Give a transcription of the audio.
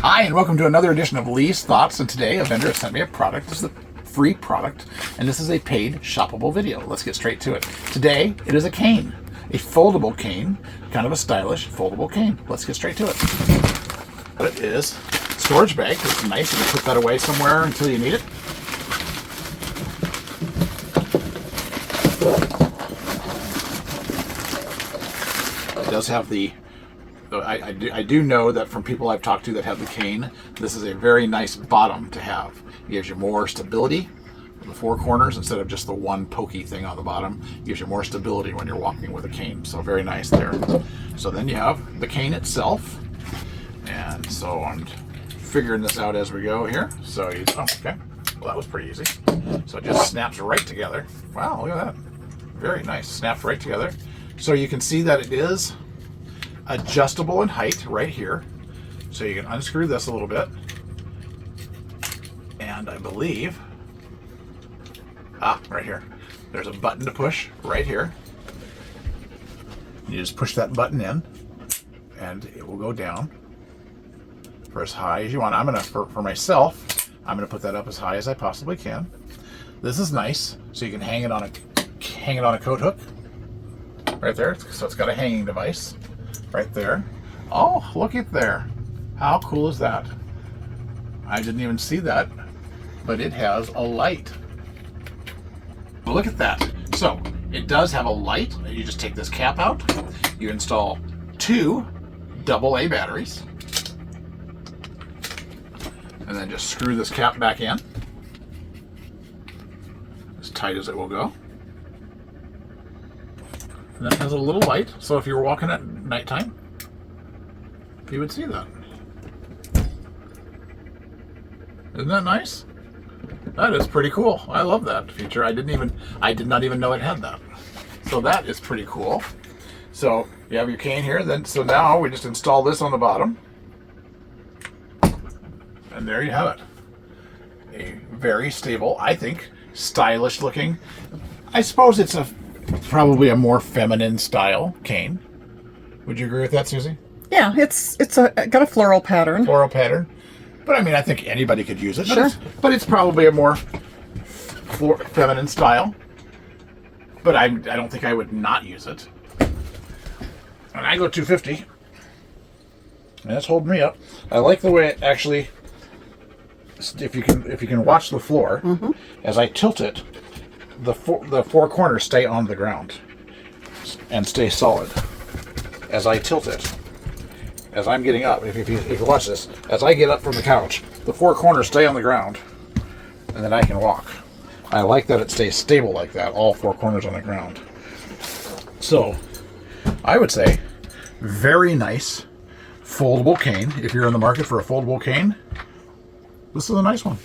Hi, and welcome to another edition of Lee's Thoughts. And today a vendor sent me a product. This is a free product, and this is a paid shoppable video. Let's get straight to it. Today, it is a cane, a foldable cane, kind of a stylish foldable cane. Let's get straight to it. What it is, storage bag. It's nice. You can put that away somewhere until you need it. It does have the I do know that from people I've talked to that have the cane, this is a very nice bottom to have. It gives you more stability in the four corners instead of just the one pokey thing on the bottom. It gives you more stability when you're walking with a cane. So very nice there. So then you have the cane itself. And so I'm figuring this out as we go here. So okay. Well, that was pretty easy. So it just snaps right together. Wow, look at that. Very nice. Snaps right together. So you can see that it is adjustable in height right here, so you can unscrew this a little bit, and I believe right here there's a button to push right here. You just push that button in and it will go down for as high as you want. I'm gonna for myself, I'm gonna put that up as high as I possibly can. This is nice, so you can hang it on a coat hook right there. So it's got a hanging device right there. Oh, look at there. How cool is that? I didn't even see that, but it has a light. Look at that. So it does have a light. You just take this cap out. You install two AA batteries, and then just screw this cap back in as tight as it will go. And that has a little light, so if you were walking at nighttime, you would see that. Isn't that nice? That is pretty cool. I love that feature. I did not even know it had that. So that is pretty cool. So you have your cane here, so now we just install this on the bottom. And there you have it. A very stable, I think, stylish looking. I suppose it's probably a more feminine style cane. Would you agree with that, Susie? Yeah, it's got a floral pattern. Floral pattern. But I mean, I think anybody could use it. Sure. But it's probably a more feminine style. But I don't think I would not use it. And I go 250. And that's holding me up. I like the way it actually, if you can watch the floor, as I tilt it, the four corners stay on the ground and stay solid as I tilt it. As I'm getting up, if you watch this, as I get up from the couch, the four corners stay on the ground, and then I can walk. I like that it stays stable like that, all four corners on the ground. So, I would say, very nice foldable cane. If you're in the market for a foldable cane, this is a nice one.